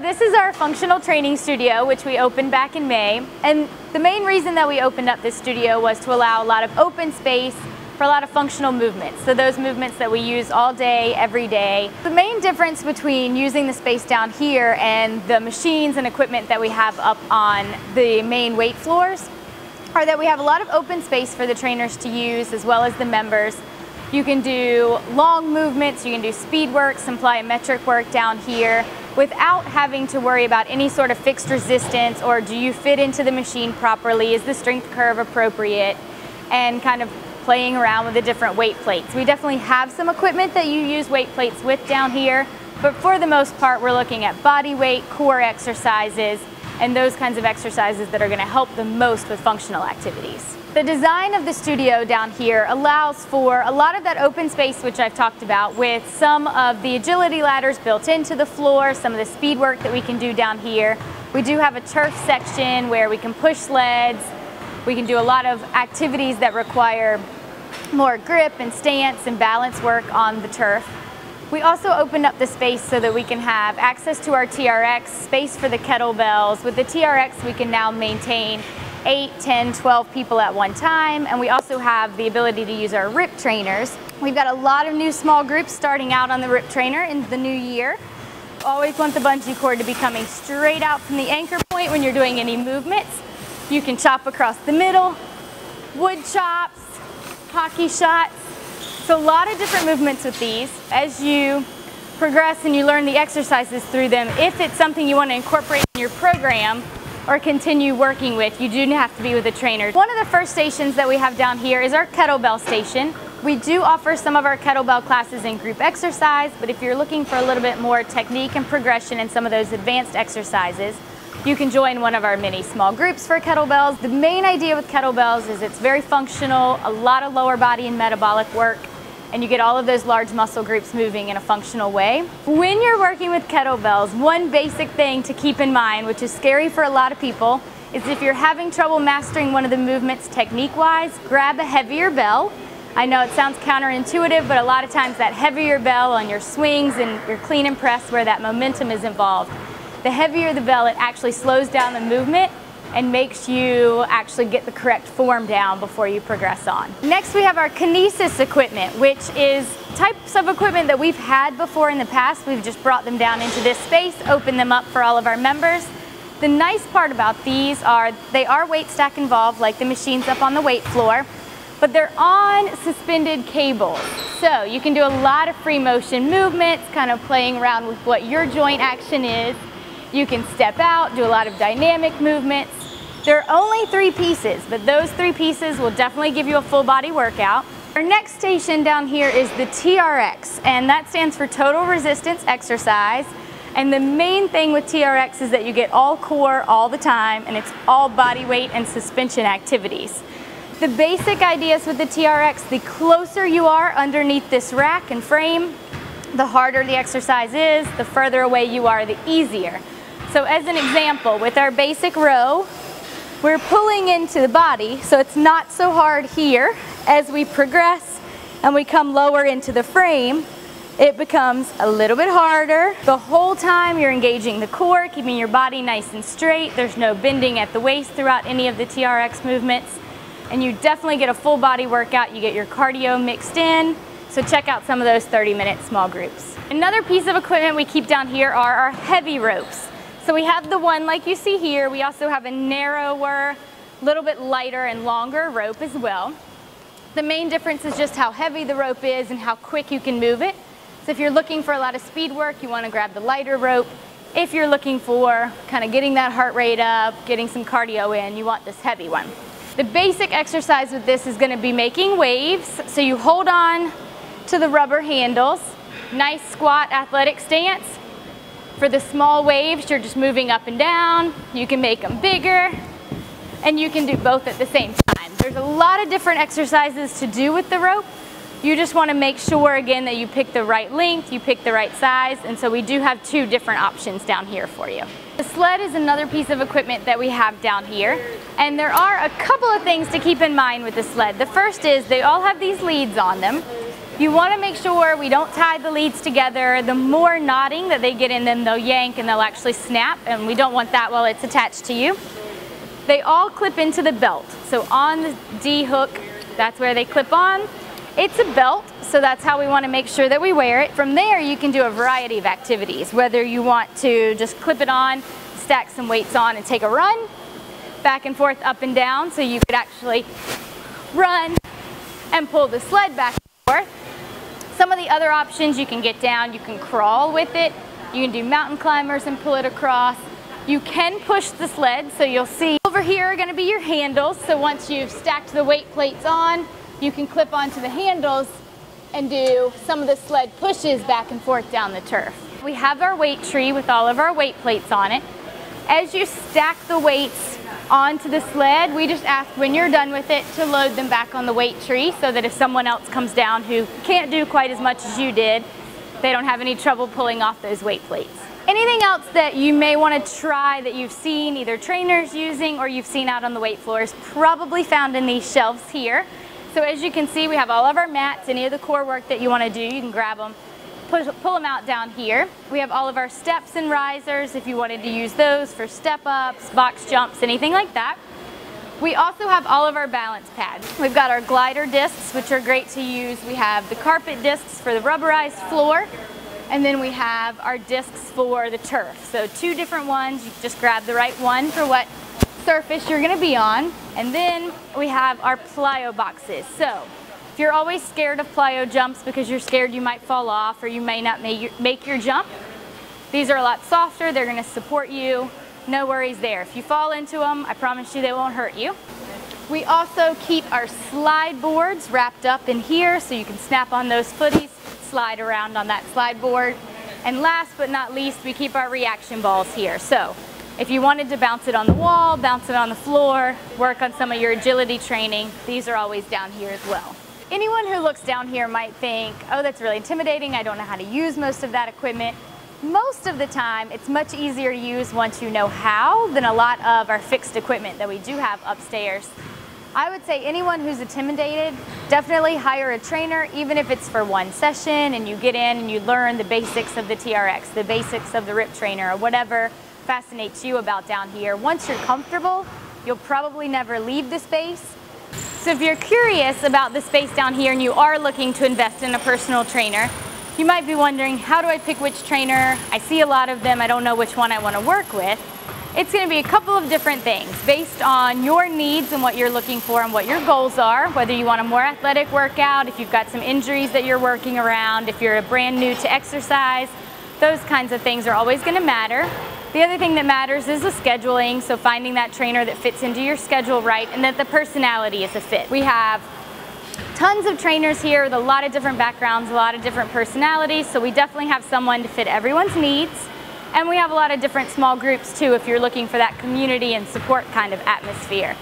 This is our functional training studio, which we opened back in May. And the main reason that we opened up this studio was to allow a lot of open space for a lot of functional movements. So those movements that we use all day, every day. The main difference between using the space down here and the machines and equipment that we have up on the main weight floors are that we have a lot of open space for the trainers to use as well as the members. You can do long movements, you can do speed work, some plyometric work down here without having to worry about any sort of fixed resistance or do you fit into the machine properly, is the strength curve appropriate, and kind of playing around with the different weight plates. We definitely have some equipment that you use weight plates with down here, but for the most part we're looking at body weight, core exercises, and those kinds of exercises that are going to help the most with functional activities. The design of the studio down here allows for a lot of that open space which I've talked about, with some of the agility ladders built into the floor, some of the speed work that we can do down here. We do have a turf section where we can push sleds. We can do a lot of activities that require more grip and stance and balance work on the turf. We also opened up the space so that we can have access to our TRX, space for the kettlebells. With the TRX we can now maintain 8, 10, 12 people at one time, and we also have the ability to use our RIP trainers. We've got a lot of new small groups starting out on the RIP trainer in the new year. Always want the bungee cord to be coming straight out from the anchor point when you're doing any movements. You can chop across the middle, wood chops, hockey shots. So a lot of different movements with these. As you progress and you learn the exercises through them, if it's something you want to incorporate in your program or continue working with, you do have to be with a trainer. One of the first stations that we have down here is our kettlebell station. We do offer some of our kettlebell classes in group exercise, but if you're looking for a little bit more technique and progression in some of those advanced exercises, you can join one of our many small groups for kettlebells. The main idea with kettlebells is it's very functional, a lot of lower body and metabolic work, and you get all of those large muscle groups moving in a functional way. When you're working with kettlebells, one basic thing to keep in mind, which is scary for a lot of people, is if you're having trouble mastering one of the movements technique-wise, grab a heavier bell. I know it sounds counterintuitive, but a lot of times that heavier bell on your swings and your clean and press where that momentum is involved, the heavier the bell, it actually slows down the movement and makes you actually get the correct form down before you progress on. Next we have our kinesis equipment, which is types of equipment that we've had before in the past. We've just brought them down into this space, opened them up for all of our members. The nice part about these are they are weight stack involved like the machines up on the weight floor, but they're on suspended cables. So you can do a lot of free motion movements, kind of playing around with what your joint action is. You can step out, do a lot of dynamic movements. There are only 3 pieces, but those 3 pieces will definitely give you a full body workout. Our next station down here is the TRX, and that stands for Total Resistance Exercise. And the main thing with TRX is that you get all core all the time, and it's all body weight and suspension activities. The basic ideas with the TRX, the closer you are underneath this rack and frame, the harder the exercise is, the further away you are, the easier. So as an example, with our basic row, we're pulling into the body, so it's not so hard here. As we progress and we come lower into the frame, it becomes a little bit harder. The whole time you're engaging the core, keeping your body nice and straight. There's no bending at the waist throughout any of the TRX movements. And you definitely get a full body workout. You get your cardio mixed in. So check out some of those 30-minute small groups. Another piece of equipment we keep down here are our heavy ropes. So we have the one like you see here. We also have a narrower, little bit lighter and longer rope as well. The main difference is just how heavy the rope is and how quick you can move it. So if you're looking for a lot of speed work, you want to grab the lighter rope. If you're looking for kind of getting that heart rate up, getting some cardio in, you want this heavy one. The basic exercise with this is going to be making waves. So you hold on to the rubber handles, nice squat athletic stance. For the small waves, you're just moving up and down. You can make them bigger, and you can do both at the same time. There's a lot of different exercises to do with the rope. You just want to make sure again that you pick the right length, you pick the right size, and so we do have 2 different options down here for you. The sled is another piece of equipment that we have down here, and there are a couple of things to keep in mind with the sled. The first is they all have these leads on them. You want to make sure we don't tie the leads together. The more knotting that they get in them, they'll yank and they'll actually snap, and we don't want that while it's attached to you. They all clip into the belt. So on the D hook, that's where they clip on. It's a belt, so that's how we want to make sure that we wear it. From there, you can do a variety of activities, whether you want to just clip it on, stack some weights on and take a run, back and forth, up and down, so you could actually run and pull the sled back and forth. Some of the other options, you can get down, you can crawl with it, you can do mountain climbers and pull it across. You can push the sled, so you'll see over here are going to be your handles. So once you've stacked the weight plates on, you can clip onto the handles and do some of the sled pushes back and forth down the turf. We have our weight tree with all of our weight plates on it. As you stack the weights onto the sled, we just ask when you're done with it to load them back on the weight tree, so that if someone else comes down who can't do quite as much as you did, they don't have any trouble pulling off those weight plates. Anything else that you may want to try that you've seen either trainers using or you've seen out on the weight floor is probably found in these shelves here. So as you can see, we have all of our mats. Any of the core work that you want to do, you can grab them, pull them out down here. We have all of our steps and risers if you wanted to use those for step ups, box jumps, anything like that. We also have all of our balance pads. We've got our glider discs, which are great to use. We have the carpet discs for the rubberized floor. And then we have our discs for the turf. So 2 different ones, you just grab the right one for what surface you're gonna be on. And then we have our plyo boxes. So if you're always scared of plyo jumps because you're scared you might fall off or you may not make your jump, these are a lot softer, they're gonna support you. No worries there. If you fall into them, I promise you they won't hurt you. We also keep our slide boards wrapped up in here so you can snap on those footies, slide around on that slide board. And last but not least, we keep our reaction balls here. So if you wanted to bounce it on the wall, bounce it on the floor, work on some of your agility training, these are always down here as well. Anyone who looks down here might think, oh, that's really intimidating, I don't know how to use most of that equipment. Most of the time, it's much easier to use once you know how than a lot of our fixed equipment that we do have upstairs. I would say anyone who's intimidated, definitely hire a trainer, even if it's for one session and you get in and you learn the basics of the TRX, the basics of the RIP trainer, or whatever fascinates you about down here. Once you're comfortable, you'll probably never leave the space. So if you're curious about the space down here and you are looking to invest in a personal trainer, you might be wondering, how do I pick which trainer? I see a lot of them, I don't know which one I want to work with. It's going to be a couple of different things based on your needs and what you're looking for and what your goals are, whether you want a more athletic workout, if you've got some injuries that you're working around, if you're brand new to exercise, those kinds of things are always going to matter. The other thing that matters is the scheduling, so finding that trainer that fits into your schedule right and that the personality is a fit. We have tons of trainers here with a lot of different backgrounds, a lot of different personalities, so we definitely have someone to fit everyone's needs. And we have a lot of different small groups too if you're looking for that community and support kind of atmosphere.